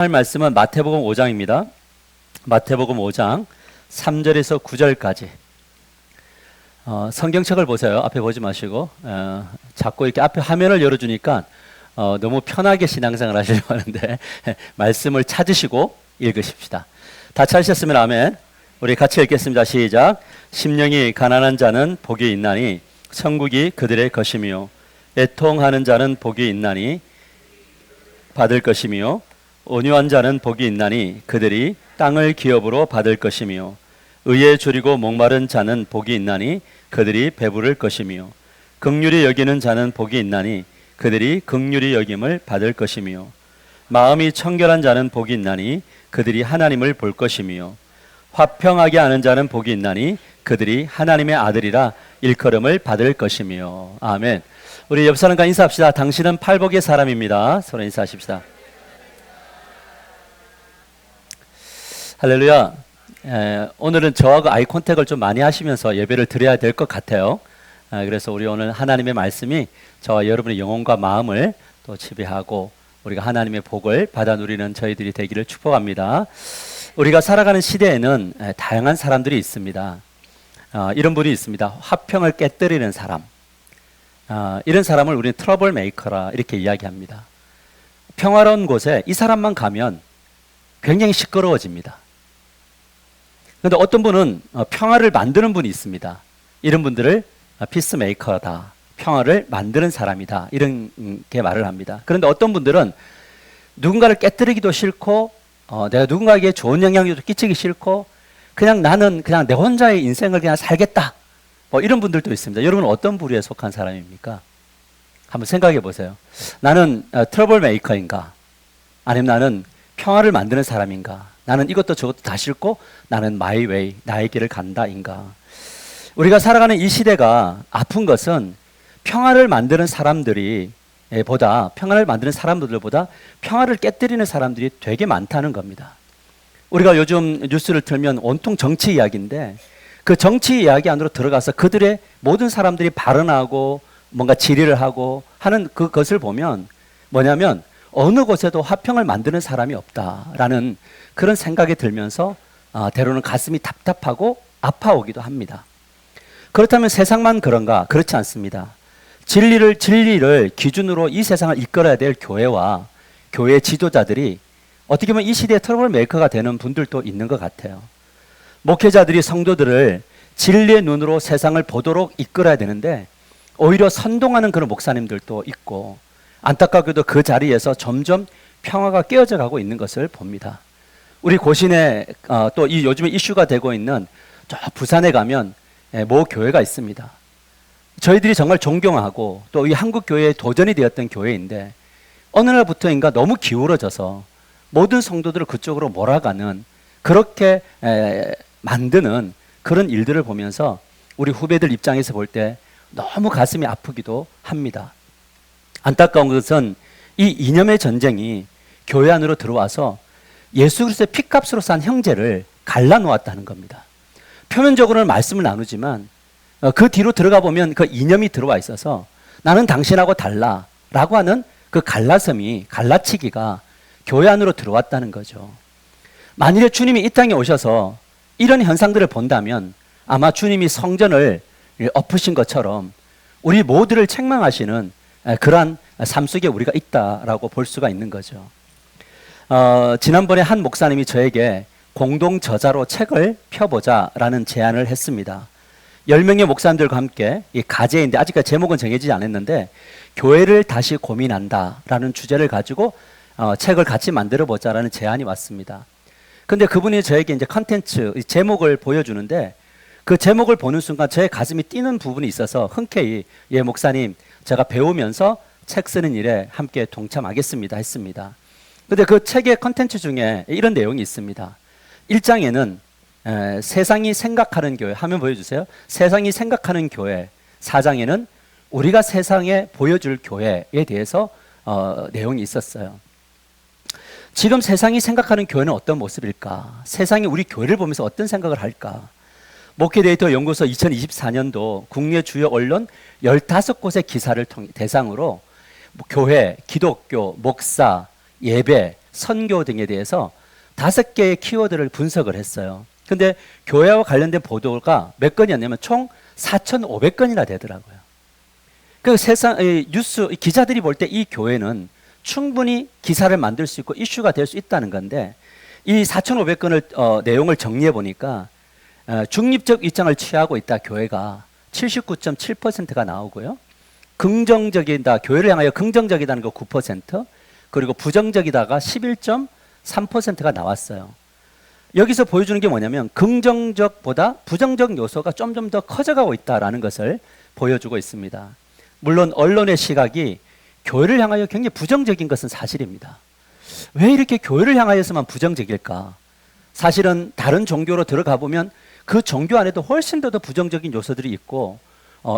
할 말씀은 마태복음 5장입니다. 마태복음 5장 3절에서 9절까지. 성경책을 보세요. 앞에 보지 마시고 자꾸 이렇게 앞에 화면을 열어주니까 너무 편하게 신앙생활 하시려고 하는데 말씀을 찾으시고 읽으십시다. 다 찾으셨으면 아멘. 우리 같이 읽겠습니다. 시작. 심령이 가난한 자는 복이 있나니 천국이 그들의 것이며 애통하는 자는 복이 있나니 받을 것이며 온유한 자는 복이 있나니 그들이 땅을 기업으로 받을 것이며 의에 줄이고 목마른 자는 복이 있나니 그들이 배부를 것이며 긍휼히 여기는 자는 복이 있나니 그들이 긍휼히 여김을 받을 것이며 마음이 청결한 자는 복이 있나니 그들이 하나님을 볼 것이며 화평하게 하는 자는 복이 있나니 그들이 하나님의 아들이라 일컬음을 받을 것이며. 아멘. 우리 옆 사람과 인사합시다. 당신은 팔복의 사람입니다. 서로 인사하십시다. 할렐루야. 오늘은 저하고 아이 컨택을 좀 많이 하시면서 예배를 드려야 될 것 같아요. 그래서 우리 오늘 하나님의 말씀이 저와 여러분의 영혼과 마음을 또 지배하고 우리가 하나님의 복을 받아 누리는 저희들이 되기를 축복합니다. 우리가 살아가는 시대에는 다양한 사람들이 있습니다. 이런 분이 있습니다. 화평을 깨뜨리는 사람. 이런 사람을 우리는 트러블 메이커라 이렇게 이야기합니다. 평화로운 곳에 이 사람만 가면 굉장히 시끄러워집니다. 그런데 어떤 분은 평화를 만드는 분이 있습니다. 이런 분들을 피스메이커다, 평화를 만드는 사람이다, 이렇게 말을 합니다. 그런데 어떤 분들은 누군가를 깨뜨리기도 싫고 내가 누군가에게 좋은 영향력도 끼치기 싫고 그냥 나는 그냥 내 혼자의 인생을 그냥 살겠다, 이런 분들도 있습니다. 여러분은 어떤 부류에 속한 사람입니까? 한번 생각해 보세요. 나는 트러블 메이커인가? 아니면 나는 평화를 만드는 사람인가? 나는 이것도 저것도 다 싫고 나는 마이 웨이, 나의 길을 간다인가? 우리가 살아가는 이 시대가 아픈 것은 평화를 만드는 사람들보다 평화를 깨뜨리는 사람들이 되게 많다는 겁니다. 우리가 요즘 뉴스를 틀면 온통 정치 이야기인데 그 정치 이야기 안으로 들어가서 그들의 모든 사람들이 발언하고 뭔가 질의를 하고 하는 그것을 보면 뭐냐면 어느 곳에도 화평을 만드는 사람이 없다라는 그런 생각이 들면서 때로는 가슴이 답답하고 아파오기도 합니다. 그렇다면 세상만 그런가? 그렇지 않습니다. 진리를 기준으로 이 세상을 이끌어야 될 교회와 교회 지도자들이 어떻게 보면 이 시대의 트러블 메이커가 되는 분들도 있는 것 같아요. 목회자들이 성도들을 진리의 눈으로 세상을 보도록 이끌어야 되는데 오히려 선동하는 그런 목사님들도 있고 안타깝게도 그 자리에서 점점 평화가 깨어져 가고 있는 것을 봅니다. 우리 고신에 또 이 요즘에 이슈가 되고 있는 저 부산에 가면 모 교회가 있습니다. 저희들이 정말 존경하고 또 이 한국 교회의 도전이 되었던 교회인데 어느 날부터인가 너무 기울어져서 모든 성도들을 그쪽으로 몰아가는 그렇게 만드는 그런 일들을 보면서 우리 후배들 입장에서 볼 때 너무 가슴이 아프기도 합니다. 안타까운 것은 이 이념의 전쟁이 교회 안으로 들어와서 예수 그리스도의 피값으로 산 형제를 갈라놓았다는 겁니다. 표면적으로는 말씀을 나누지만 그 뒤로 들어가 보면 그 이념이 들어와 있어서 나는 당신하고 달라라고 하는 그 갈라치기가 교회 안으로 들어왔다는 거죠. 만일에 주님이 이 땅에 오셔서 이런 현상들을 본다면 아마 주님이 성전을 엎으신 것처럼 우리 모두를 책망하시는 그러한 삶 속에 우리가 있다라고 볼 수가 있는 거죠. 지난번에 한 목사님이 저에게 공동 저자로 책을 펴보자라는 제안을 했습니다. 10명의 목사님들과 함께 이 가제인데 아직까지 제목은 정해지지 않았는데 교회를 다시 고민한다라는 주제를 가지고 책을 같이 만들어 보자라는 제안이 왔습니다. 근데 그분이 저에게 이제 컨텐츠 제목을 보여주는데 그 제목을 보는 순간 저의 가슴이 뛰는 부분이 있어서 흔쾌히 예 목사님 제가 배우면서 책 쓰는 일에 함께 동참하겠습니다 했습니다. 근데 그 책의 컨텐츠 중에 이런 내용이 있습니다. 1장에는 세상이 생각하는 교회, 화면 보여주세요. 세상이 생각하는 교회. 4장에는 우리가 세상에 보여줄 교회에 대해서 내용이 있었어요. 지금 세상이 생각하는 교회는 어떤 모습일까? 세상이 우리 교회를 보면서 어떤 생각을 할까? 목회데이터 연구소 2024년도 국내 주요 언론 15곳의 기사를 대상으로 교회, 기독교, 목사, 예배, 선교 등에 대해서 5개의 키워드를 분석을 했어요. 근데 교회와 관련된 보도가 몇 건이었냐면 총 4,500건이나 되더라고요. 그 세상 뉴스 기자들이 볼 때 이 교회는 충분히 기사를 만들 수 있고 이슈가 될 수 있다는 건데, 이 4,500건을 내용을 정리해 보니까 중립적 입장을 취하고 있다 교회가 79.7%가 나오고요. 긍정적이다, 교회를 향하여 긍정적이다는 거 9%, 그리고 부정적이다가 11.3%가 나왔어요. 여기서 보여주는 게 뭐냐면 긍정적보다 부정적 요소가 점점 더 커져가고 있다는 것을 보여주고 있습니다. 물론 언론의 시각이 교회를 향하여 굉장히 부정적인 것은 사실입니다. 왜 이렇게 교회를 향하여서만 부정적일까? 사실은 다른 종교로 들어가 보면 그 종교 안에도 훨씬 더 부정적인 요소들이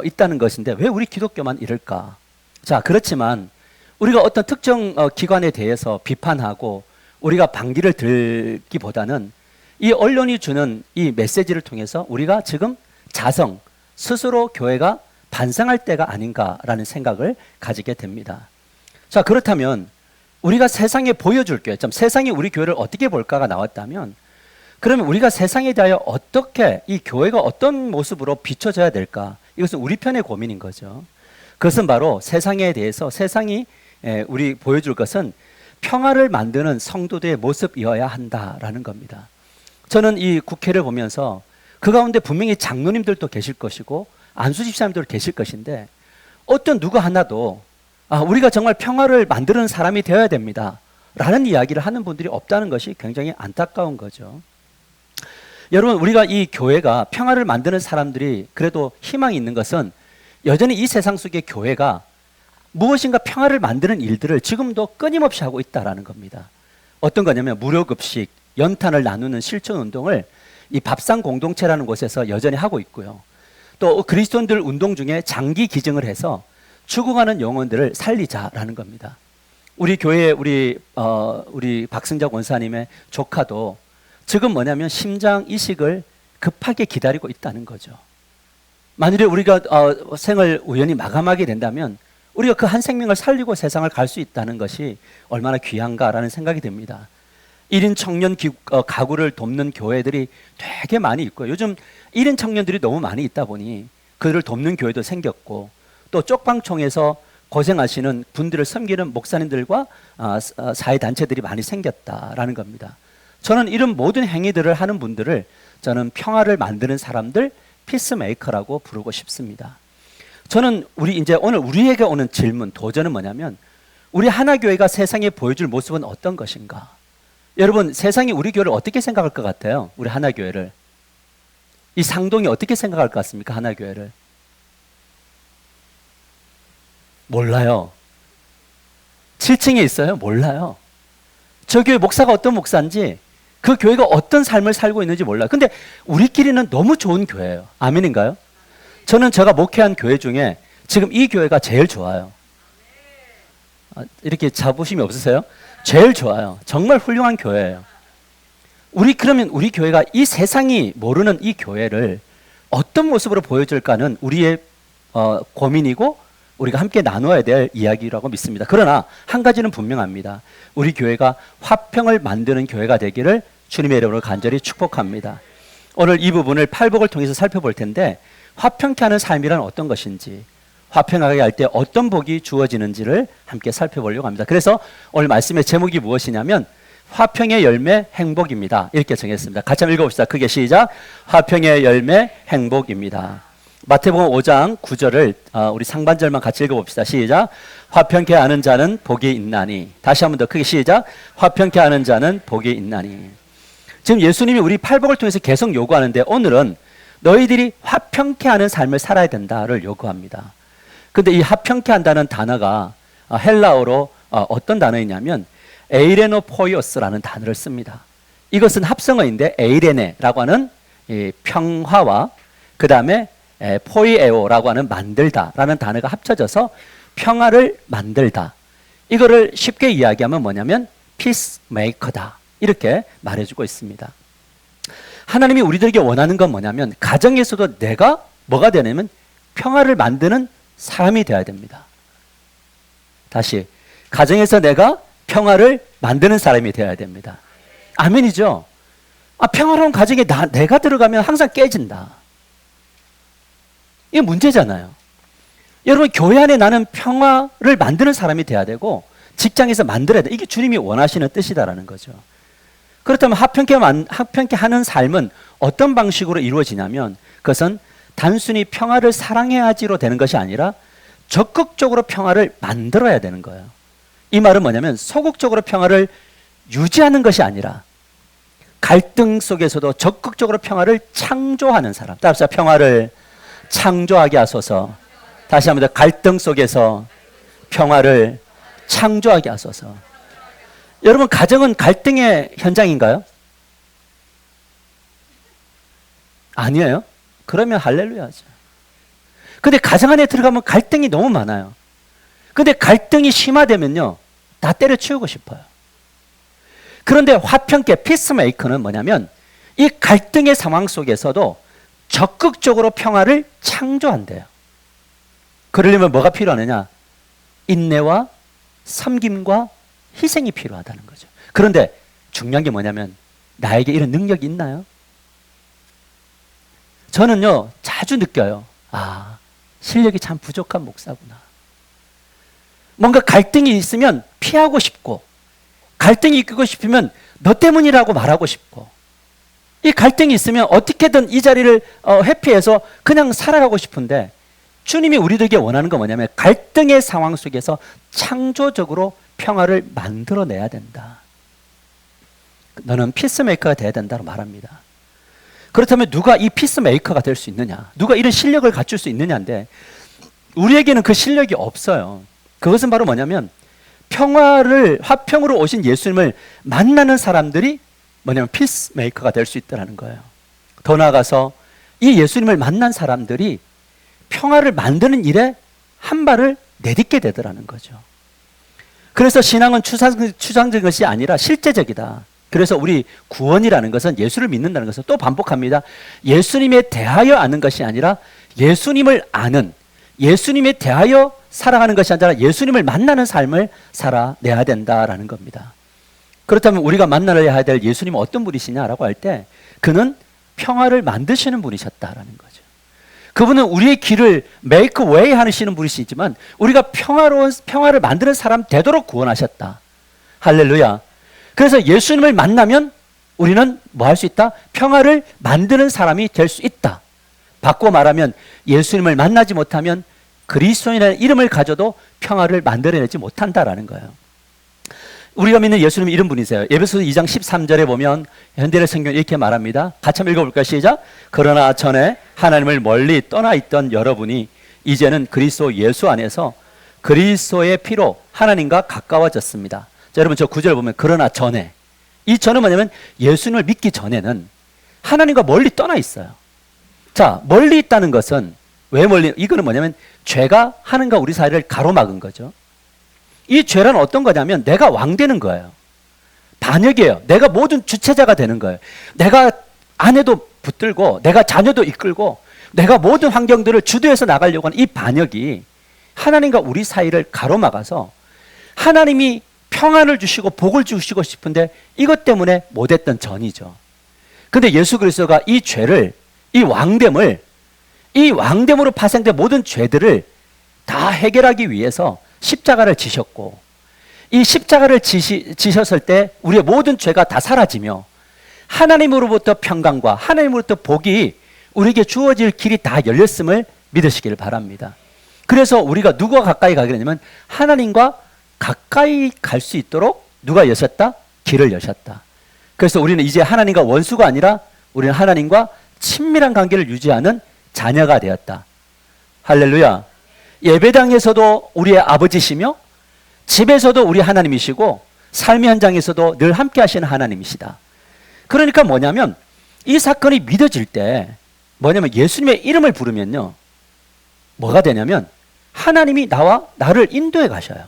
있다는 것인데 왜 우리 기독교만 이럴까? 자, 그렇지만 우리가 어떤 특정 기관에 대해서 비판하고 우리가 반기를 들기보다는 이 언론이 주는 이 메시지를 통해서 우리가 지금 스스로 교회가 반성할 때가 아닌가라는 생각을 가지게 됩니다. 자, 그렇다면 우리가 세상에 보여줄 교회, 세상이 우리 교회를 어떻게 볼까가 나왔다면, 그러면 우리가 세상에 대하여 어떻게 이 교회가 어떤 모습으로 비춰져야 될까? 이것은 우리 편의 고민인 거죠. 그것은 바로 세상에 대해서 세상이 우리 보여줄 것은 평화를 만드는 성도들의 모습이어야 한다라는 겁니다. 저는 이 국회를 보면서 그 가운데 분명히 장로님들도 계실 것이고 안수 집사님들도 계실 것인데 어떤 누구 하나도 우리가 정말 평화를 만드는 사람이 되어야 됩니다 라는 이야기를 하는 분들이 없다는 것이 굉장히 안타까운 거죠. 여러분, 우리가 이 교회가 평화를 만드는 사람들이 그래도 희망이 있는 것은 여전히 이 세상 속의 교회가 무엇인가 평화를 만드는 일들을 지금도 끊임없이 하고 있다는 겁니다. 어떤 거냐면 무료급식, 연탄을 나누는 실천운동을 이 밥상 공동체라는 곳에서 여전히 하고 있고요. 또 그리스도인들 운동 중에 장기 기증을 해서 죽어가는 영혼들을 살리자라는 겁니다. 우리 교회 우리 박승자 권사님의 조카도 지금 뭐냐면 심장 이식을 급하게 기다리고 있다는 거죠. 만일에 우리가 생을 우연히 마감하게 된다면 우리가 그 한 생명을 살리고 세상을 갈 수 있다는 것이 얼마나 귀한가라는 생각이 듭니다. 1인 청년 가구를 돕는 교회들이 되게 많이 있고, 요즘 1인 청년들이 너무 많이 있다 보니 그들을 돕는 교회도 생겼고, 또 쪽방총에서 고생하시는 분들을 섬기는 목사님들과 사회단체들이 많이 생겼다라는 겁니다. 저는 이런 모든 행위들을 하는 분들을 저는 평화를 만드는 사람들, 피스메이커라고 부르고 싶습니다. 저는 오늘 우리에게 오는 질문, 도전은 뭐냐면 우리 하나교회가 세상에 보여줄 모습은 어떤 것인가? 여러분, 세상이 우리 교회를 어떻게 생각할 것 같아요? 우리 하나교회를. 이 상동이 어떻게 생각할 것 같습니까? 하나교회를. 몰라요. 7층에 있어요? 몰라요. 저 교회 목사가 어떤 목사인지, 그 교회가 어떤 삶을 살고 있는지 몰라요. 근데 우리끼리는 너무 좋은 교회예요. 아멘인가요? 저는 제가 목회한 교회 중에 지금 이 교회가 제일 좋아요. 이렇게 자부심이 없으세요? 제일 좋아요. 정말 훌륭한 교회예요. 그러면 우리 교회가 이 세상이 모르는 이 교회를 어떤 모습으로 보여줄까는 우리의 고민이고 우리가 함께 나눠야 될 이야기라고 믿습니다. 그러나 한 가지는 분명합니다. 우리 교회가 화평을 만드는 교회가 되기를 주님의 이름으로 간절히 축복합니다. 오늘 이 부분을 팔복을 통해서 살펴볼 텐데, 화평케 하는 삶이란 어떤 것인지, 화평하게 할 때 어떤 복이 주어지는지를 함께 살펴보려고 합니다. 그래서 오늘 말씀의 제목이 무엇이냐면 화평의 열매 행복입니다. 이렇게 정했습니다. 같이 한번 읽어봅시다. 크게 시작. 화평의 열매 행복입니다. 마태복음 5장 9절을 우리 상반절만 같이 읽어봅시다. 시작. 화평케 하는 자는 복이 있나니. 다시 한번 더 크게 시작. 화평케 하는 자는 복이 있나니. 지금 예수님이 우리 팔복을 통해서 계속 요구하는데, 오늘은 너희들이 화평케 하는 삶을 살아야 된다를 요구합니다. 근데 이 화평케 한다는 단어가 헬라어로 어떤 단어이냐면 에이레노포이오스라는 단어를 씁니다. 이것은 합성어인데 에이레네라고 하는 평화와 그 다음에 포이에오라고 하는 만들다라는 단어가 합쳐져서 평화를 만들다. 이거를 쉽게 이야기하면 뭐냐면 피스메이커다. 이렇게 말해주고 있습니다. 하나님이 우리들에게 원하는 건 뭐냐면 가정에서도 내가 뭐가 되냐면 평화를 만드는 사람이 되어야 됩니다. 다시, 가정에서 내가 평화를 만드는 사람이 되어야 됩니다. 아멘이죠? 평화로운 가정에 내가 들어가면 항상 깨진다. 이게 문제잖아요. 여러분, 교회 안에 나는 평화를 만드는 사람이 돼야 되고 직장에서 만들어야 돼. 이게 주님이 원하시는 뜻이다라는 거죠. 그렇다면 합평케 하는 삶은 어떤 방식으로 이루어지냐면 그것은 단순히 평화를 사랑해야지로 되는 것이 아니라 적극적으로 평화를 만들어야 되는 거예요. 이 말은 뭐냐면 소극적으로 평화를 유지하는 것이 아니라 갈등 속에서도 적극적으로 평화를 창조하는 사람. 따라서 평화를 창조하게 하소서. 다시 한번 더, 갈등 속에서 평화를 창조하게 하소서. 여러분, 가정은 갈등의 현장인가요? 아니에요? 그러면 할렐루야죠. 근데 가정 안에 들어가면 갈등이 너무 많아요. 근데 갈등이 심화되면요, 다 때려치우고 싶어요. 그런데 화평케 피스메이커는 뭐냐면 이 갈등의 상황 속에서도 적극적으로 평화를 창조한대요. 그러려면 뭐가 필요하느냐? 인내와 섬김과 희생이 필요하다는 거죠. 그런데 중요한 게 뭐냐면 나에게 이런 능력이 있나요? 저는요, 자주 느껴요. 실력이 참 부족한 목사구나. 뭔가 갈등이 있으면 피하고 싶고, 갈등이 이끌고 싶으면 너 때문이라고 말하고 싶고, 이 갈등이 있으면 어떻게든 이 자리를 회피해서 그냥 살아가고 싶은데, 주님이 우리들에게 원하는 건 뭐냐면 갈등의 상황 속에서 창조적으로 평화를 만들어내야 된다. 너는 피스메이커가 돼야 된다고 말합니다. 그렇다면 누가 이 피스메이커가 될 수 있느냐? 누가 이런 실력을 갖출 수 있느냐인데 우리에게는 그 실력이 없어요. 그것은 바로 뭐냐면 화평으로 오신 예수님을 만나는 사람들이 뭐냐면 피스메이커가 될 수 있다는 거예요. 더 나아가서 이 예수님을 만난 사람들이 평화를 만드는 일에 한 발을 내딛게 되더라는 거죠. 그래서 신앙은 추상적인 것이 아니라 실제적이다. 그래서 우리 구원이라는 것은 예수를 믿는다는 것은 또 반복합니다. 예수님에 대하여 아는 것이 아니라 예수님을 아는, 예수님에 대하여 살아가는 것이 아니라 예수님을 만나는 삶을 살아내야 된다라는 겁니다. 그렇다면 우리가 만나야 될 예수님은 어떤 분이시냐라고 할 때 그는 평화를 만드시는 분이셨다라는 거죠. 그분은 우리의 길을 make way 하시는 분이시지만 우리가 평화를 만드는 사람 되도록 구원하셨다. 할렐루야. 그래서 예수님을 만나면 우리는 뭐 할 수 있다? 평화를 만드는 사람이 될 수 있다. 바꿔 말하면 예수님을 만나지 못하면 그리스도인이라는 이름을 가져도 평화를 만들어내지 못한다라는 거예요. 우리가 믿는 예수님은 이런 분이세요. 에베소서 2장 13절에 보면 현대의 성경이 이렇게 말합니다. 같이 한번 읽어볼까요? 시작. 그러나 전에 하나님을 멀리 떠나 있던 여러분이 이제는 그리스도 예수 안에서 그리스도의 피로 하나님과 가까워졌습니다. 자, 여러분 저 9절 보면 그러나 전에, 이 전은 뭐냐면 예수님을 믿기 전에는 하나님과 멀리 떠나 있어요. 자, 멀리 있다는 것은 왜 멀리? 이거는 뭐냐면 죄가 하나님과 우리 사이를 가로막은 거죠. 이 죄란 어떤 거냐면 내가 왕 되는 거예요. 반역이에요. 내가 모든 주체자가 되는 거예요. 내가 아내도 붙들고 내가 자녀도 이끌고 내가 모든 환경들을 주도해서 나가려고 하는 이 반역이 하나님과 우리 사이를 가로막아서 하나님이 평안을 주시고 복을 주시고 싶은데 이것 때문에 못했던 전이죠. 근데 예수 그리스도가 이 죄를, 이 왕됨으로 파생된 모든 죄들을 다 해결하기 위해서 십자가를 지셨고, 이 십자가를 지셨을 때 우리의 모든 죄가 다 사라지며 하나님으로부터 평강과 하나님으로부터 복이 우리에게 주어질 길이 다 열렸음을 믿으시길 바랍니다. 그래서 우리가 누구와 가까이 가게 되냐면 하나님과 가까이 갈 수 있도록 누가 여셨다? 길을 여셨다. 그래서 우리는 이제 하나님과 원수가 아니라 우리는 하나님과 친밀한 관계를 유지하는 자녀가 되었다. 할렐루야. 예배당에서도 우리의 아버지시며 집에서도 우리 하나님이시고 삶의 현장에서도 늘 함께 하시는 하나님이시다. 그러니까 뭐냐면 이 사건이 믿어질 때 뭐냐면 예수님의 이름을 부르면요, 뭐가 되냐면 하나님이 나를 인도해 가셔요.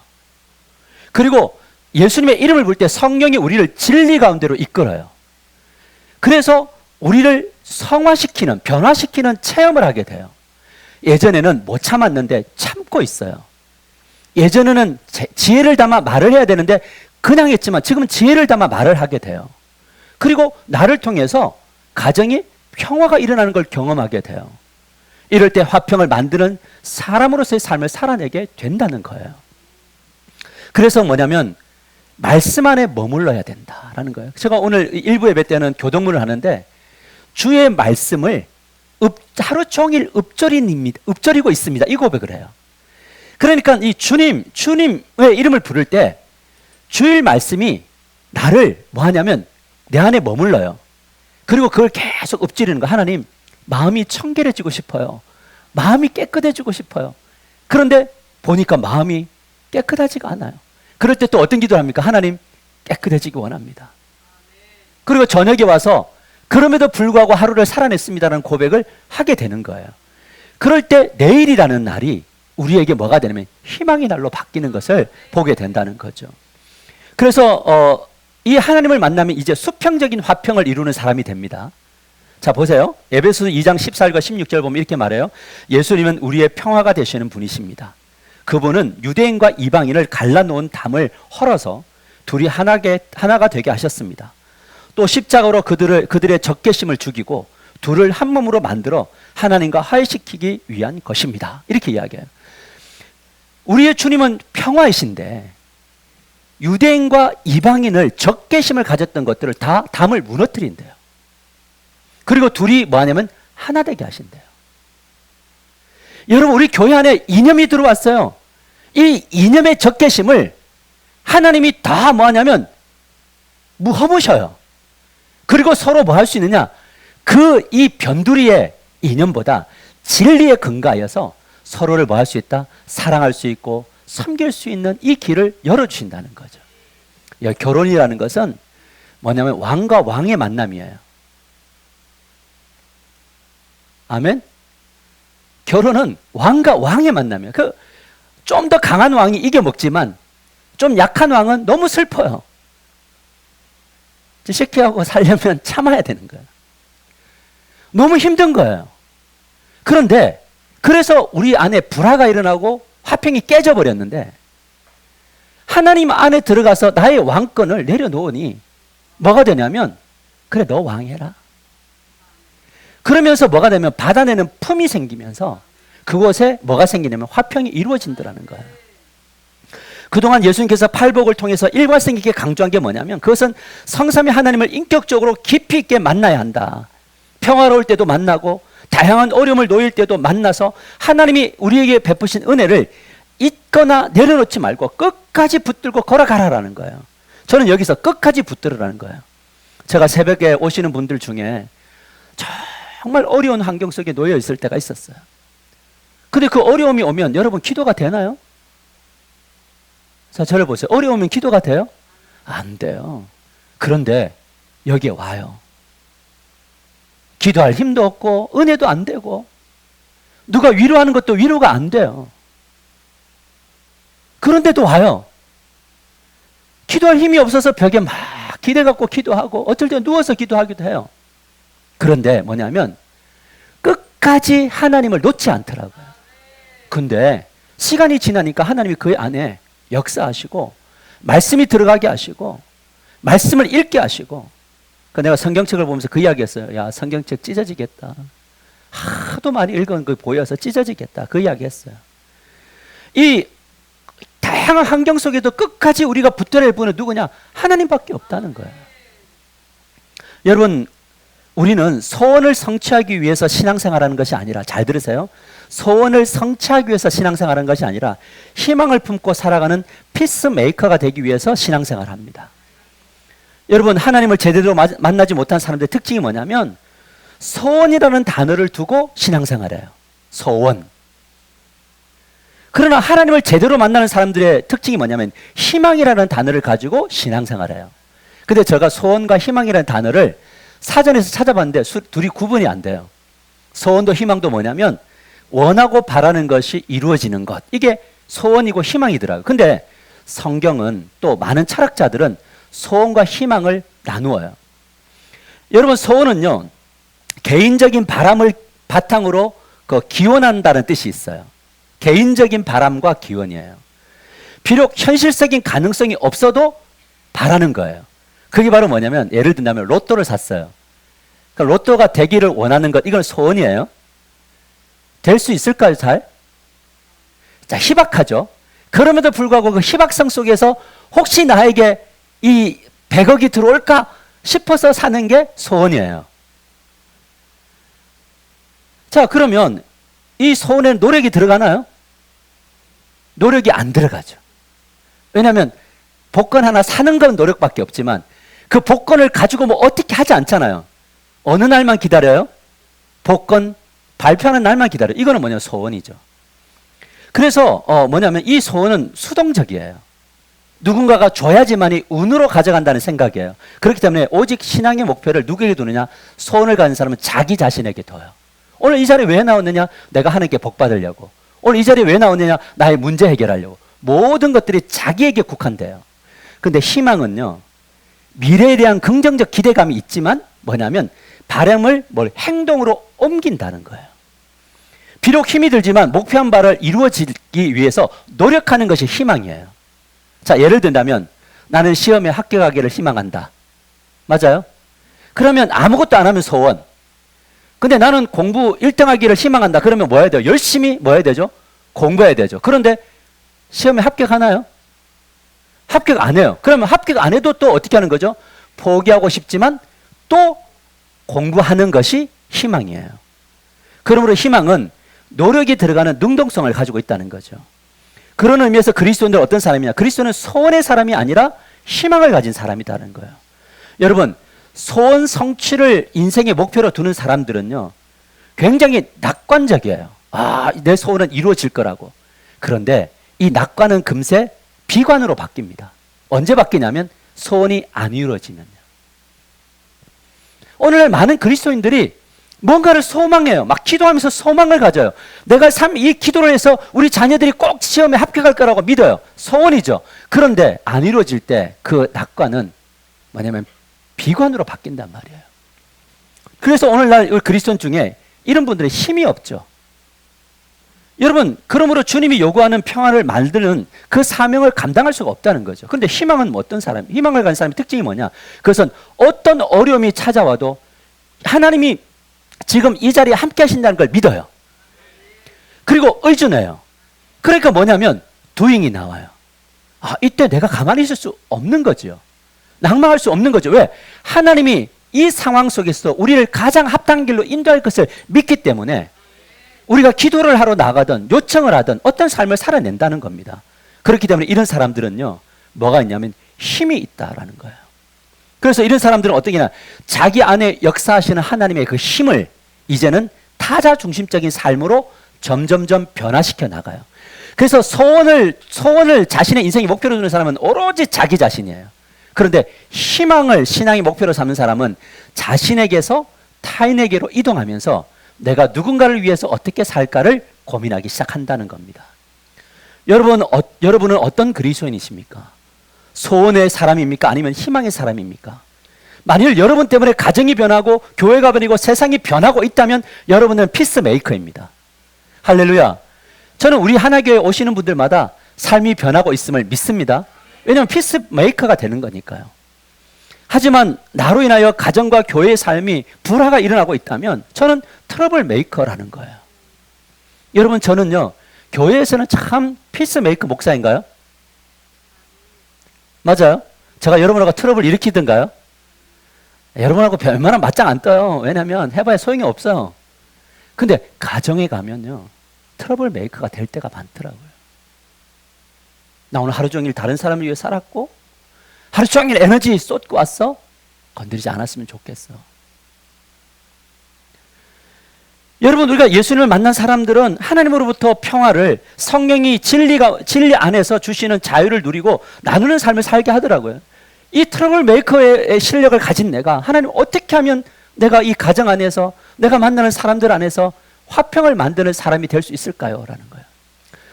그리고 예수님의 이름을 부를 때 성령이 우리를 진리 가운데로 이끌어요. 그래서 우리를 성화시키는, 변화시키는 체험을 하게 돼요. 예전에는 못 참았는데 참고 있어요. 예전에는 지혜를 담아 말을 해야 되는데 그냥 했지만 지금은 지혜를 담아 말을 하게 돼요. 그리고 나를 통해서 가정이 평화가 일어나는 걸 경험하게 돼요. 이럴 때 화평을 만드는 사람으로서의 삶을 살아내게 된다는 거예요. 그래서 뭐냐면 말씀 안에 머물러야 된다라는 거예요. 제가 오늘 일부 예배 때는 교동문을 하는데 주의 말씀을 하루 종일 읊조리고 있습니다. 이 고백을 해요. 그러니까 이 주님의 이름을 부를 때 주의 말씀이 나를 뭐 하냐면 내 안에 머물러요. 그리고 그걸 계속 읊조리는 거. 하나님, 마음이 청결해지고 싶어요. 마음이 깨끗해지고 싶어요. 그런데 보니까 마음이 깨끗하지가 않아요. 그럴 때 또 어떤 기도를 합니까? 하나님, 깨끗해지기 원합니다. 그리고 저녁에 와서 그럼에도 불구하고 하루를 살아냈습니다라는 고백을 하게 되는 거예요. 그럴 때 내일이라는 날이 우리에게 뭐가 되냐면 희망의 날로 바뀌는 것을 보게 된다는 거죠. 그래서 이 하나님을 만나면 이제 수평적인 화평을 이루는 사람이 됩니다. 자, 보세요. 에베소서 2장 14절과 16절 보면 이렇게 말해요. 예수님은 우리의 평화가 되시는 분이십니다. 그분은 유대인과 이방인을 갈라놓은 담을 헐어서 둘이 하나가 되게 하셨습니다. 또 십자가로 그들의 적개심을 죽이고 둘을 한 몸으로 만들어 하나님과 화해시키기 위한 것입니다. 이렇게 이야기해요. 우리의 주님은 평화이신데 유대인과 이방인을 적개심을 가졌던 것들을 다 담을 무너뜨린대요. 그리고 둘이 뭐 하냐면 하나 되게 하신대요. 여러분, 우리 교회 안에 이념이 들어왔어요. 이 이념의 적개심을 하나님이 다 뭐 하냐면 허무셔요. 그리고 서로 뭐 할 수 있느냐? 이 변두리의 이념보다 진리에 근거하여서 서로를 뭐 할 수 있다? 사랑할 수 있고 섬길 수 있는 이 길을 열어주신다는 거죠. 결혼이라는 것은 뭐냐면 왕과 왕의 만남이에요. 아멘? 결혼은 왕과 왕의 만남이에요. 좀 더 강한 왕이 이겨먹지만 좀 약한 왕은 너무 슬퍼요. 시키하고 살려면 참아야 되는 거예요. 너무 힘든 거예요. 그런데 그래서 우리 안에 불화가 일어나고 화평이 깨져버렸는데 하나님 안에 들어가서 나의 왕권을 내려놓으니 뭐가 되냐면 그래, 너 왕해라. 그러면서 뭐가 되면 받아내는 품이 생기면서 그곳에 뭐가 생기냐면 화평이 이루어진다는 거예요. 그동안 예수님께서 팔복을 통해서 일관성 있게 강조한 게 뭐냐면 그것은 성삼위 하나님을 인격적으로 깊이 있게 만나야 한다. 평화로울 때도 만나고 다양한 어려움을 놓일 때도 만나서 하나님이 우리에게 베푸신 은혜를 잊거나 내려놓지 말고 끝까지 붙들고 걸어가라라는 거예요. 저는 여기서 끝까지 붙들으라는 거예요. 제가 새벽에 오시는 분들 중에 정말 어려운 환경 속에 놓여 있을 때가 있었어요. 근데 그 어려움이 오면 여러분 기도가 되나요? 자, 저를 보세요. 어려우면 기도가 돼요? 안 돼요. 그런데 여기에 와요. 기도할 힘도 없고 은혜도 안 되고 누가 위로하는 것도 위로가 안 돼요. 그런데도 와요. 기도할 힘이 없어서 벽에 막 기대 갖고 기도하고 어쩔 때 누워서 기도하기도 해요. 그런데 뭐냐면 끝까지 하나님을 놓지 않더라고요. 근데 시간이 지나니까 하나님이 그 안에 역사하시고 말씀이 들어가게 하시고 말씀을 읽게 하시고 내가 성경책을 보면서 그 이야기 했어요. 야, 성경책 찢어지겠다. 하도 많이 읽은 거 보여서 찢어지겠다. 그 이야기 했어요. 이 다양한 환경 속에도 끝까지 우리가 붙들어야 할 분은 누구냐? 하나님밖에 없다는 거예요. 여러분, 우리는 소원을 성취하기 위해서 신앙생활하는 것이 아니라, 잘 들으세요. 소원을 성취하기 위해서 신앙생활하는 것이 아니라 희망을 품고 살아가는 피스메이커가 되기 위해서 신앙생활합니다. 여러분, 하나님을 제대로 만나지 못한 사람들의 특징이 뭐냐면 소원이라는 단어를 두고 신앙생활해요. 소원. 그러나 하나님을 제대로 만나는 사람들의 특징이 뭐냐면 희망이라는 단어를 가지고 신앙생활해요. 근데 제가 소원과 희망이라는 단어를 사전에서 찾아봤는데 둘이 구분이 안 돼요. 소원도 희망도 뭐냐면 원하고 바라는 것이 이루어지는 것. 이게 소원이고 희망이더라고요. 근데 성경은 또 많은 철학자들은 소원과 희망을 나누어요. 여러분, 소원은요, 개인적인 바람을 바탕으로 기원한다는 뜻이 있어요. 개인적인 바람과 기원이에요. 비록 현실적인 가능성이 없어도 바라는 거예요. 그게 바로 뭐냐면 예를 든다면 로또를 샀어요. 그러니까 로또가 되기를 원하는 것, 이건 소원이에요. 될 수 있을까요, 잘? 자, 희박하죠. 그럼에도 불구하고 그 희박성 속에서 혹시 나에게 이 100억이 들어올까 싶어서 사는 게 소원이에요. 자, 그러면 이 소원에 노력이 들어가나요? 노력이 안 들어가죠. 왜냐하면 복권 하나 사는 건 노력밖에 없지만 그 복권을 가지고 뭐 어떻게 하지 않잖아요. 어느 날만 기다려요? 복권 발표하는 날만 기다려요. 이거는 뭐냐면 소원이죠. 그래서 뭐냐면 이 소원은 수동적이에요. 누군가가 줘야지만이 운으로 가져간다는 생각이에요. 그렇기 때문에 오직 신앙의 목표를 누구에게 두느냐? 소원을 가진 사람은 자기 자신에게 둬요. 오늘 이 자리에 왜 나왔느냐? 내가 하나님께 복 받으려고. 오늘 이 자리에 왜 나왔느냐? 나의 문제 해결하려고. 모든 것들이 자기에게 국한돼요. 근데 희망은요, 미래에 대한 긍정적 기대감이 있지만 뭐냐면 바람을 행동으로 옮긴다는 거예요. 비록 힘이 들지만 목표한 바를 이루어지기 위해서 노력하는 것이 희망이에요. 자, 예를 든다면 나는 시험에 합격하기를 희망한다. 맞아요? 그러면 아무것도 안 하면 소원. 근데 나는 공부 1등 하기를 희망한다. 그러면 뭐 해야 돼요? 열심히 뭐 해야 되죠? 공부해야 되죠. 그런데 시험에 합격하나요? 합격 안 해요. 그러면 합격 안 해도 또 어떻게 하는 거죠? 포기하고 싶지만 또 공부하는 것이 희망이에요. 그러므로 희망은 노력이 들어가는 능동성을 가지고 있다는 거죠. 그런 의미에서 그리스도인들 어떤 사람이냐? 그리스도는 소원의 사람이 아니라 희망을 가진 사람이라는 거예요. 여러분, 소원 성취를 인생의 목표로 두는 사람들은요, 굉장히 낙관적이에요. 아, 내 소원은 이루어질 거라고. 그런데 이 낙관은 금세 비관으로 바뀝니다. 언제 바뀌냐면 소원이 안 이루어지면요. 오늘날 많은 그리스도인들이 뭔가를 소망해요. 막 기도하면서 소망을 가져요. 내가 이 기도를 해서 우리 자녀들이 꼭 시험에 합격할 거라고 믿어요. 소원이죠. 그런데 안 이루어질 때 그 낙관은 뭐냐면 비관으로 바뀐단 말이에요. 그래서 오늘날 우리 그리스도인 중에 이런 분들의 힘이 없죠. 여러분, 그러므로 주님이 요구하는 평안을 만드는 그 사명을 감당할 수가 없다는 거죠. 그런데 희망은 뭐 어떤 사람, 희망을 가진 사람의 특징이 뭐냐? 그것은 어떤 어려움이 찾아와도 하나님이 지금 이 자리에 함께 하신다는 걸 믿어요. 그리고 의존해요. 그러니까 뭐냐면 doing이 나와요. 아, 이때 내가 가만히 있을 수 없는 거죠. 낭망할 수 없는 거죠. 왜? 하나님이 이 상황 속에서 우리를 가장 합당한 길로 인도할 것을 믿기 때문에 우리가 기도를 하러 나가든 요청을 하든 어떤 삶을 살아낸다는 겁니다. 그렇기 때문에 이런 사람들은요, 뭐가 있냐면 힘이 있다라는 거예요. 그래서 이런 사람들은 어떻게냐, 자기 안에 역사하시는 하나님의 그 힘을 이제는 타자 중심적인 삶으로 점점점 변화시켜 나가요. 그래서 소원을 자신의 인생의 목표로 두는 사람은 오로지 자기 자신이에요. 그런데 희망을 신앙의 목표로 삼는 사람은 자신에게서 타인에게로 이동하면서 내가 누군가를 위해서 어떻게 살까를 고민하기 시작한다는 겁니다. 여러분은 어떤 그리스도인이십니까? 소원의 사람입니까? 아니면 희망의 사람입니까? 만일 여러분 때문에 가정이 변하고 교회가 변하고 세상이 변하고 있다면 여러분은 피스메이커입니다. 할렐루야. 저는 우리 하나교회 오시는 분들마다 삶이 변하고 있음을 믿습니다. 왜냐하면 피스메이커가 되는 거니까요. 하지만 나로 인하여 가정과 교회의 삶이 불화가 일어나고 있다면 저는 트러블 메이커라는 거예요. 여러분, 저는요, 교회에서는 참 피스메이커 목사인가요? 맞아요? 제가 여러분하고 트러블 일으키던가요? 여러분하고 별만한 맞짱 안 떠요. 왜냐하면 해봐야 소용이 없어요. 근데 가정에 가면요, 트러블 메이커가 될 때가 많더라고요. 나 오늘 하루 종일 다른 사람을 위해 살았고 하루 종일 에너지 쏟고 왔어? 건드리지 않았으면 좋겠어. 여러분, 우리가 예수님을 만난 사람들은 하나님으로부터 평화를, 성령이 진리 안에서 주시는 자유를 누리고 나누는 삶을 살게 하더라고요. 이 트러블 메이커의 실력을 가진 내가 하나님 어떻게 하면 내가 이 가정 안에서 내가 만나는 사람들 안에서 화평을 만드는 사람이 될 수 있을까요? 라는 거예요.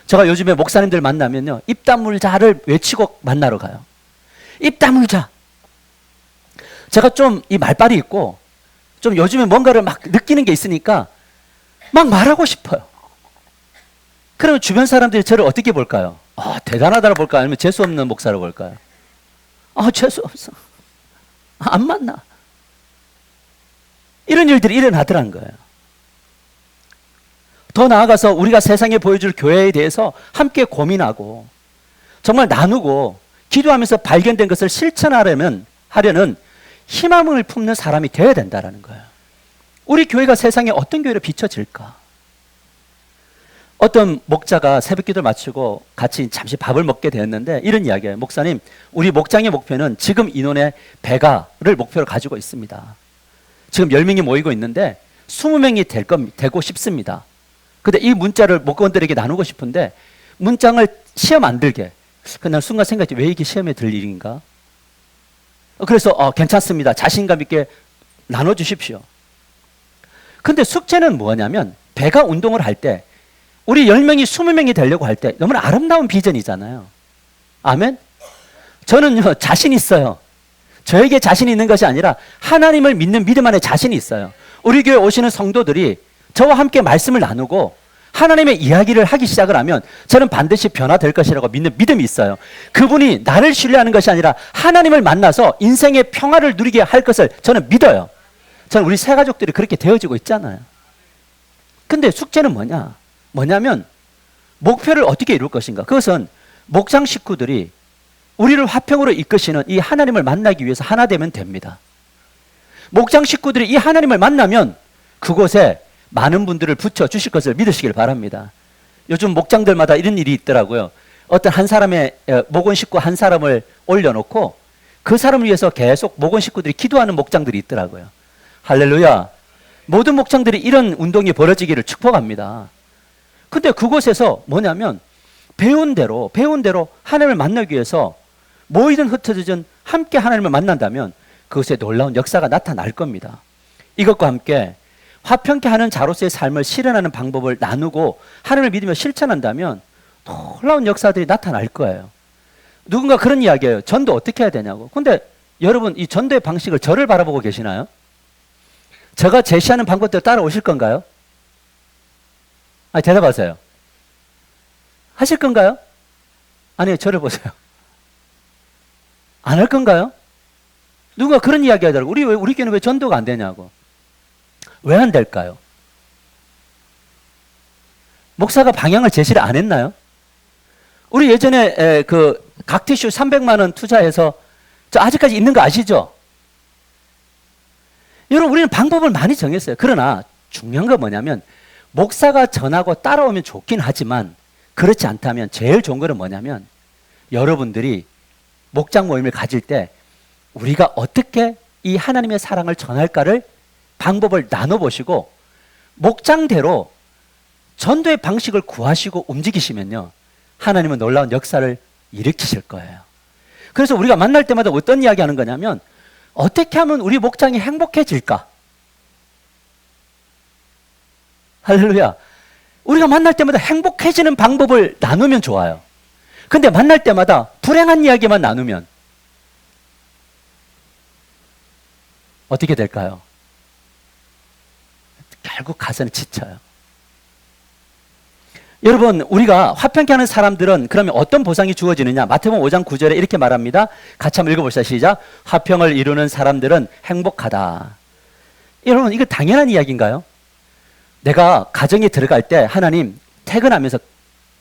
제가 요즘에 목사님들 만나면요, 입 다물자를 외치고 만나러 가요. 입 다물자. 제가 좀 이 말빨이 있고 좀 요즘에 뭔가를 막 느끼는 게 있으니까 막 말하고 싶어요. 그러면 주변 사람들이 저를 어떻게 볼까요? 아, 대단하다고 볼까요? 아니면 재수 없는 목사로 볼까요? 재수 없어. 안 만나. 이런 일들이 일어나더란 거예요. 더 나아가서 우리가 세상에 보여줄 교회에 대해서 함께 고민하고 정말 나누고 기도하면서 발견된 것을 실천하려는 희망을 품는 사람이 되어야 된다는 거예요. 우리 교회가 세상에 어떤 교회로 비춰질까? 어떤 목자가 새벽 기도를 마치고 같이 잠시 밥을 먹게 되었는데 이런 이야기예요. 목사님, 우리 목장의 목표는 지금 인원의 배가를 목표로 가지고 있습니다. 지금 10명이 모이고 있는데 20명이 되고 싶습니다. 근데 이 문자를 목원들에게 나누고 싶은데 문장을 시험 안 들게. 그날 순간 생각했지, 왜 이게 시험에 들 일인가? 그래서 괜찮습니다. 자신감 있게 나눠주십시오. 근데 숙제는 뭐냐면 배가 운동을 할 때 우리 10명이 20명이 되려고 할 때 너무나 아름다운 비전이잖아요. 아멘? 저는요, 자신 있어요. 저에게 자신이 있는 것이 아니라 하나님을 믿는 믿음 안에 자신이 있어요. 우리 교회 오시는 성도들이 저와 함께 말씀을 나누고 하나님의 이야기를 하기 시작을 하면 저는 반드시 변화될 것이라고 믿는 믿음이 있어요. 그분이 나를 신뢰하는 것이 아니라 하나님을 만나서 인생의 평화를 누리게 할 것을 저는 믿어요. 저는 우리 새 가족들이 그렇게 되어지고 있잖아요. 근데 숙제는 뭐냐면 목표를 어떻게 이룰 것인가. 그것은 목장 식구들이 우리를 화평으로 이끄시는 이 하나님을 만나기 위해서 하나 되면 됩니다. 목장 식구들이 이 하나님을 만나면 그곳에 많은 분들을 붙여주실 것을 믿으시길 바랍니다. 요즘 목장들마다 이런 일이 있더라고요. 어떤 한 사람의 목원 식구 한 사람을 올려놓고 그 사람을 위해서 계속 목원 식구들이 기도하는 목장들이 있더라고요. 할렐루야. 모든 목장들이 이런 운동이 벌어지기를 축복합니다. 근데 그곳에서 배운 대로 하나님을 만나기 위해서 모이든 흩어지든 함께 하나님을 만난다면 그것에 놀라운 역사가 나타날 겁니다. 이것과 함께 화평케 하는 자로서의 삶을 실현하는 방법을 나누고 하나님을 믿으며 실천한다면 놀라운 역사들이 나타날 거예요. 누군가 그런 이야기예요. 전도 어떻게 해야 되냐고. 근데 여러분, 이 전도의 방식을 저를 바라보고 계시나요? 제가 제시하는 방법대로 따라오실 건가요? 대답하세요. 하실 건가요? 아니요, 저를 보세요. 안 할 건가요? 누가 그런 이야기 하더라고요. 우리 교회는 왜 전도가 안 되냐고. 왜 안 될까요? 목사가 방향을 제시를 안 했나요? 우리 예전에 그 각티슈 300만 원 투자해서 저 아직까지 있는 거 아시죠? 여러분, 우리는 방법을 많이 정했어요. 그러나 중요한 건 뭐냐면 목사가 전하고 따라오면 좋긴 하지만 그렇지 않다면 제일 좋은 거는 뭐냐면 여러분들이 목장 모임을 가질 때 우리가 어떻게 이 하나님의 사랑을 전할까를 방법을 나눠보시고 목장대로 전도의 방식을 구하시고 움직이시면요, 하나님은 놀라운 역사를 일으키실 거예요. 그래서 우리가 만날 때마다 어떤 이야기 하는 거냐면 어떻게 하면 우리 목장이 행복해질까? 할렐루야. 우리가 만날 때마다 행복해지는 방법을 나누면 좋아요. 근데 만날 때마다 불행한 이야기만 나누면 어떻게 될까요? 결국 가서는 지쳐요. 여러분, 우리가 화평케 하는 사람들은 그러면 어떤 보상이 주어지느냐? 마태복음 5장 9절에 이렇게 말합니다. 같이 한번 읽어봅시다. 시작. 화평을 이루는 사람들은 행복하다. 여러분, 이거 당연한 이야기인가요? 내가 가정에 들어갈 때 하나님 퇴근하면서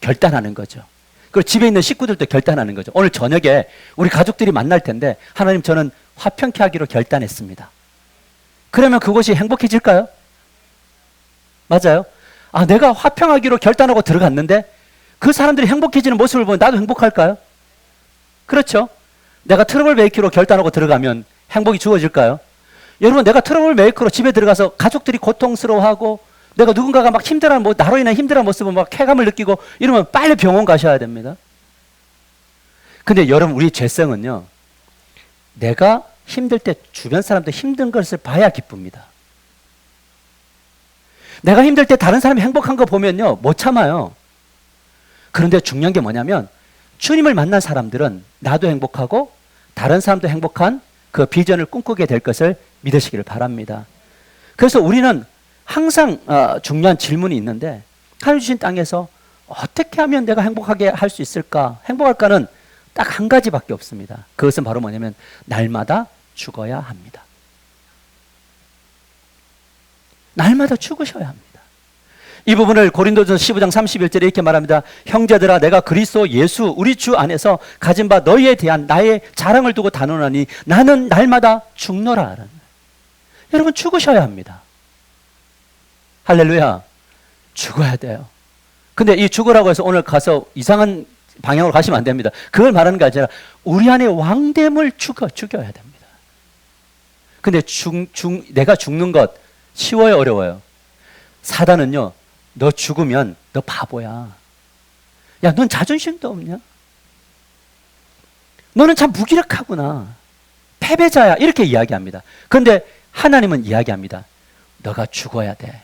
결단하는 거죠. 그리고 집에 있는 식구들도 결단하는 거죠. 오늘 저녁에 우리 가족들이 만날 텐데 하나님, 저는 화평케 하기로 결단했습니다. 그러면 그것이 행복해질까요? 맞아요. 내가 화평하기로 결단하고 들어갔는데 그 사람들이 행복해지는 모습을 보면 나도 행복할까요? 그렇죠. 내가 트러블 메이커로 결단하고 들어가면 행복이 주어질까요? 여러분, 내가 트러블 메이커로 집에 들어가서 가족들이 고통스러워하고 내가 누군가가 막 힘들어하는, 나로 인해 힘들어하는 모습을 막 쾌감을 느끼고 이러면 빨리 병원 가셔야 됩니다. 근데 여러분, 우리 죄성은요, 내가 힘들 때 주변 사람도 힘든 것을 봐야 기쁩니다. 내가 힘들 때 다른 사람이 행복한 거 보면요, 못 참아요. 그런데 중요한 게 뭐냐면 주님을 만난 사람들은 나도 행복하고 다른 사람도 행복한 그 비전을 꿈꾸게 될 것을 믿으시기를 바랍니다. 그래서 우리는 항상 중요한 질문이 있는데, 하나님 주신 땅에서 어떻게 하면 내가 행복하게 할 수 있을까? 행복할까는 딱 한 가지밖에 없습니다. 그것은 바로 뭐냐면 날마다 죽어야 합니다. 날마다 죽으셔야 합니다. 이 부분을 고린도전서 15장 31절에 이렇게 말합니다. 형제들아 내가 그리스도 예수 우리 주 안에서 가진 바 너희에 대한 나의 자랑을 두고 단언하니 나는 날마다 죽노라. 여러분 죽으셔야 합니다. 할렐루야. 죽어야 돼요. 근데 이 죽으라고 해서 오늘 가서 이상한 방향으로 가시면 안 됩니다. 그걸 말하는 게 아니라 우리 안에 왕됨을 죽여야 됩니다. 근데 내가 죽는 것 쉬워요, 어려워요? 사단은요, 너 죽으면 너 바보야. 야, 넌 자존심도 없냐? 너는 참 무기력하구나. 패배자야. 이렇게 이야기합니다. 그런데 하나님은 이야기합니다. 너가 죽어야 돼.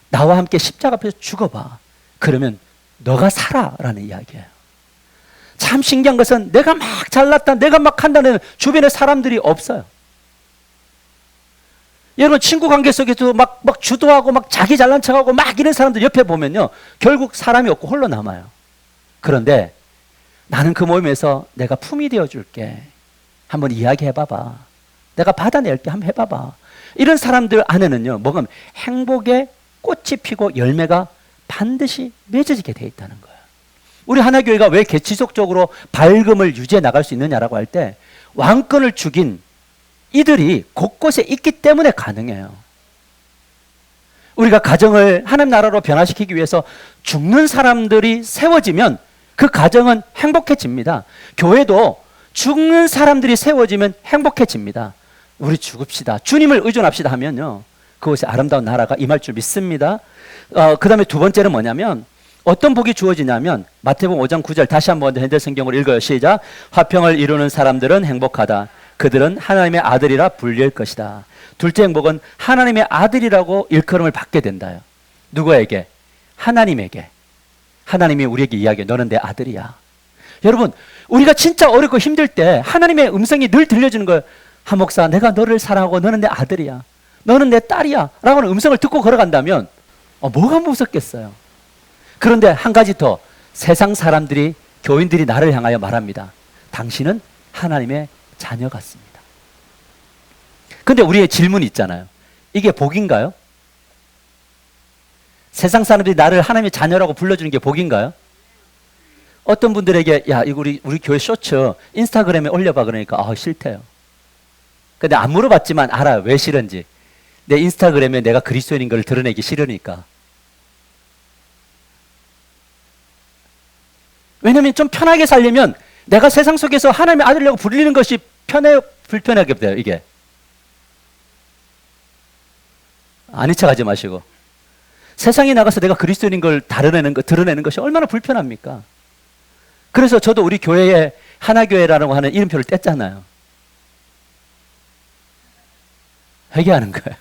나와 함께 십자가 앞에서 죽어봐. 그러면 너가 살아라는 이야기예요. 참 신기한 것은 내가 막 잘났다, 내가 막 한다는 주변에 사람들이 없어요. 여러분 친구 관계 속에도 막 주도하고 막 자기 잘난 척하고 막 이런 사람들 옆에 보면요. 결국 사람이 없고 홀로 남아요. 그런데 나는 그 모임에서 내가 품이 되어줄게. 한번 이야기해봐봐. 내가 받아낼게. 한번 해봐봐. 이런 사람들 안에는요. 뭐가 행복의 꽃이 피고 열매가 반드시 맺어지게 돼 있다는 거예요. 우리 하나교회가 왜 지속적으로 밝음을 유지해 나갈 수 있느냐라고 할 때 왕권을 죽인 이들이 곳곳에 있기 때문에 가능해요. 우리가 가정을 하나님 나라로 변화시키기 위해서 죽는 사람들이 세워지면 그 가정은 행복해집니다. 교회도 죽는 사람들이 세워지면 행복해집니다. 우리 죽읍시다. 주님을 의존합시다 하면요. 그것이 아름다운 나라가 임할 줄 믿습니다. 그 다음에 두 번째는 뭐냐면 어떤 복이 주어지냐면 마태복음 5장 9절 다시 한번 현대 성경으로 읽어요. 시작. 화평을 이루는 사람들은 행복하다. 그들은 하나님의 아들이라 불릴 것이다. 둘째 행복은 하나님의 아들이라고 일컬음을 받게 된다요. 누구에게? 하나님에게. 하나님이 우리에게 이야기해. 너는 내 아들이야. 여러분 우리가 진짜 어렵고 힘들 때 하나님의 음성이 늘 들려주는 거예요. 한 목사 내가 너를 사랑하고 너는 내 아들이야. 너는 내 딸이야. 라고 하는 음성을 듣고 걸어간다면 뭐가 무섭겠어요. 그런데 한 가지 더 세상 사람들이 교인들이 나를 향하여 말합니다. 당신은 하나님의 자녀 같습니다. 근데 우리의 질문이 있잖아요. 이게 복인가요? 세상 사람들이 나를 하나님의 자녀라고 불러주는 게 복인가요? 어떤 분들에게 야 이거 우리 교회 쇼츠 인스타그램에 올려봐 그러니까 싫대요. 근데 안 물어봤지만 알아요. 왜 싫은지. 내 인스타그램에 내가 그리스도인인 걸 드러내기 싫으니까. 왜냐면 좀 편하게 살려면 내가 세상 속에서 하나님의 아들이라고 불리는 것이 편해요, 불편하게 돼요, 이게. 아닌 척 하지 마시고. 세상에 나가서 내가 그리스도인인 걸 드러내는 것이 얼마나 불편합니까? 그래서 저도 우리 교회에 하나교회라고 하는 이름표를 뗐잖아요. 회개하는 거예요.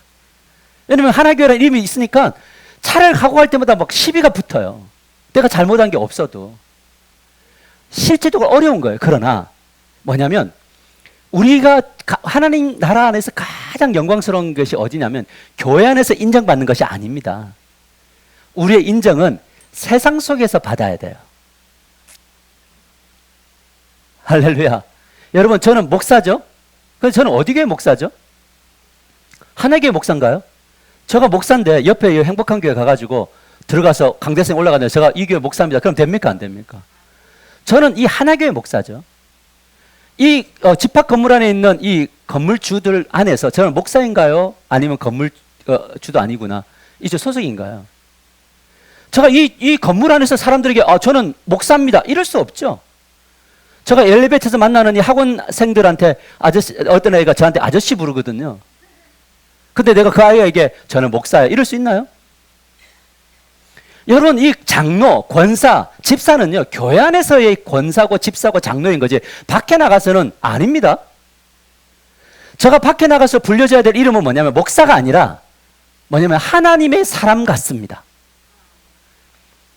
왜냐면 하나교회라는 이름이 있으니까 차를 가고 갈 때마다 막 시비가 붙어요. 내가 잘못한 게 없어도. 실제적으로 어려운 거예요. 그러나 뭐냐면 우리가 하나님 나라 안에서 가장 영광스러운 것이 어디냐면 교회 안에서 인정받는 것이 아닙니다. 우리의 인정은 세상 속에서 받아야 돼요. 할렐루야. 여러분 저는 목사죠. 그래서 저는 어디 교회 목사죠? 하나교회 목사인가요? 제가 목사인데 옆에 행복한 교회 가가지고 들어가서 강대생 올라가는데 제가 이 교회 목사입니다. 그럼 됩니까? 안 됩니까? 저는 이 하나교회 목사죠. 이 집합 건물 안에 있는 이 건물주들 안에서 저는 목사인가요? 아니면 건물주도 아니구나. 이제 소속인가요? 제가 이 건물 안에서 사람들에게 저는 목사입니다. 이럴 수 없죠. 제가 엘리베이터에서 만나는 이 학원생들한테 어떤 애가 저한테 아저씨 부르거든요. 근데 내가 그 아이에게 저는 목사예요. 이럴 수 있나요? 여러분 이 장로, 권사, 집사는요 교회 안에서의 권사고 집사고 장로인 거지 밖에 나가서는 아닙니다. 제가 밖에 나가서 불려져야 될 이름은 뭐냐면 목사가 아니라 뭐냐면 하나님의 사람 같습니다.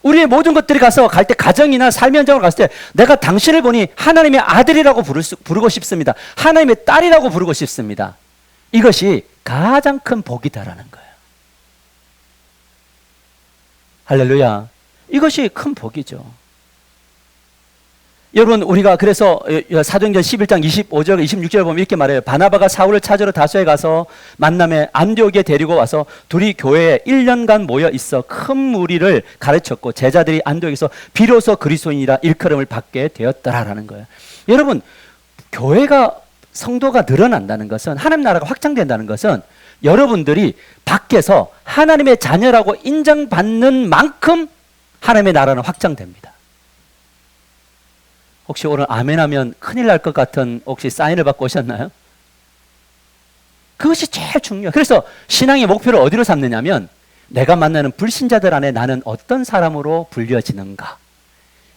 우리의 모든 것들이 갈 때 가정이나 삶의 현장으로 갔을 때 내가 당신을 보니 하나님의 아들이라고 부르고 싶습니다. 하나님의 딸이라고 부르고 싶습니다. 이것이 가장 큰 복이다라는 거예요. 할렐루야. 이것이 큰 복이죠. 여러분 우리가 그래서 사도행전 11장 25절 26절 보면 이렇게 말해요. 바나바가 사울을 찾으러 다소에 가서 만남에 안디옥에 데리고 와서 둘이 교회에 1년간 모여 있어 큰 무리를 가르쳤고 제자들이 안디옥에서 비로소 그리스도인이라 일컬음을 받게 되었더라라는 거예요. 여러분 교회가 성도가 늘어난다는 것은 하나님 나라가 확장된다는 것은 여러분들이 밖에서 하나님의 자녀라고 인정받는 만큼 하나님의 나라는 확장됩니다. 혹시 오늘 아멘 하면 큰일 날 것 같은 혹시 사인을 받고 오셨나요? 그것이 제일 중요해요. 그래서 신앙의 목표를 어디로 삼느냐면 내가 만나는 불신자들 안에 나는 어떤 사람으로 불려지는가.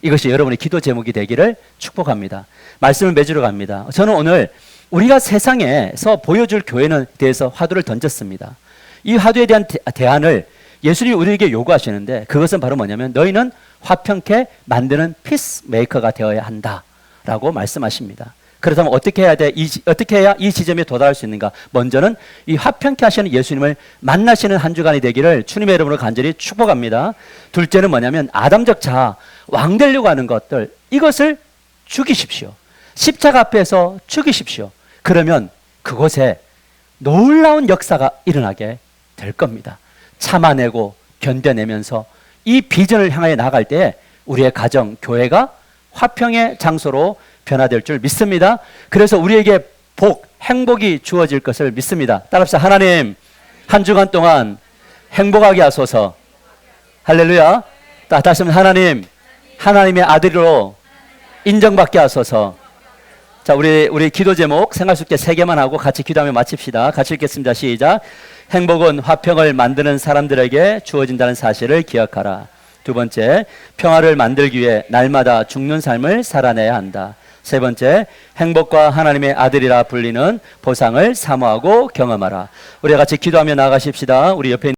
이것이 여러분의 기도 제목이 되기를 축복합니다. 말씀을 맺으러 갑니다. 저는 오늘 우리가 세상에서 보여줄 교회에 대해서 화두를 던졌습니다. 이 화두에 대한 대안을 예수님이 우리에게 요구하시는데 그것은 바로 뭐냐면 너희는 화평케 만드는 피스메이커가 되어야 한다라고 말씀하십니다. 그렇다면 어떻게 해야 돼? 어떻게 해야 이 지점에 도달할 수 있는가? 먼저는 이 화평케 하시는 예수님을 만나시는 한 주간이 되기를 주님의 이름으로 간절히 축복합니다. 둘째는 뭐냐면 아담적 자아, 왕 되려고 하는 것들 이것을 죽이십시오. 십자가 앞에서 죽이십시오. 그러면 그곳에 놀라운 역사가 일어나게 될 겁니다. 참아내고 견뎌내면서 이 비전을 향하여 나갈 때 우리의 가정, 교회가 화평의 장소로 변화될 줄 믿습니다. 그래서 우리에게 복, 행복이 주어질 것을 믿습니다. 따라합시다. 하나님, 한 주간 동안 행복하게 하소서. 할렐루야. 다시 한번 하나님, 하나님의 아들로 인정받게 하소서. 자, 우리 기도 제목 생활 속에 3개만 하고 같이 기도하며 마칩시다. 같이 읽겠습니다. 시작. 행복은 화평을 만드는 사람들에게 주어진다는 사실을 기억하라. 두 번째, 평화를 만들기 위해 날마다 죽는 삶을 살아내야 한다. 세 번째, 행복과 하나님의 아들이라 불리는 보상을 사모하고 경험하라. 우리 같이 기도하며 나아가십시다. 우리 옆에